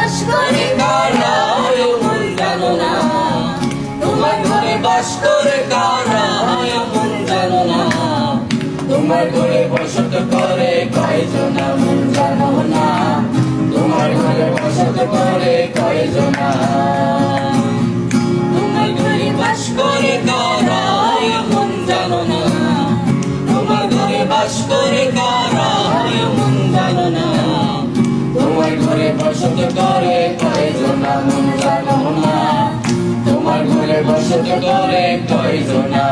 বাস করে কারা হয় মন জানো না, তোমার ঘরে বাস করে কারা হয় মন জানো না, তোমার ঘরে বসত করে কয়জনা মন জানো না, তোমার ঘরে বসত করে কয়জনা, তোমার ঘরে বাস করে কারা হয় মন জানো না, তোমার ঘরে বাস করে কারা হয় মন জানো না, তোমার ঘরে বসত করে কয়জনা মন জানো না, তোমার ঘরে বসত করে কয়জনা।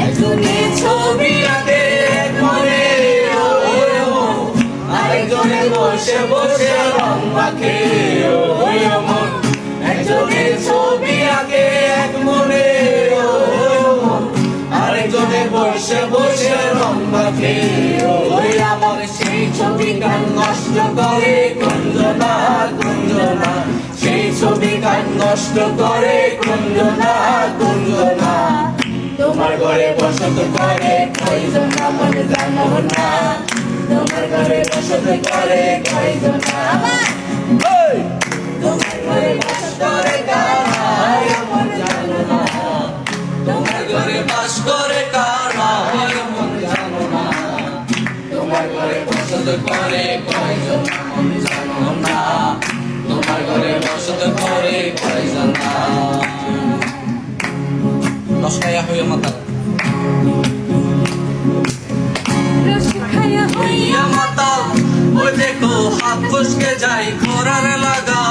একজনে ছবি আঁকে এক মনে, আরেকজনে বসে বসে রং মাখে ওই মন, একজনে ছবি আঁকে এক মনে, আরেকজনে বসে বসে রং মাখে ওই আমার, সেই ছবি গান নষ্ট করে কুঞ্জনা কুঞ্জনা, সেই ছবি গান নষ্ট করে কুঞ্জনা কুঞ্জনা, তোমার ঘরে বসত করে কয়জনা মন জানো না, তোমার ঘরে বসত করে কয়জনা, তোমার ঘরে বাস করে কারা হয় মন জানো না, তোমার ঘরে বাস করে কারা হয় মন জানো না, তোমার ঘরে বসত করে কয়জনা মন জানো না, তোমার ঘরে বসত করে কয়জনা। রসখায়া হইয়া মাতাল, রসখায়া হইয়া মাতাল, ওই দেখো হাত ফসকে যাই খোরার লাগা।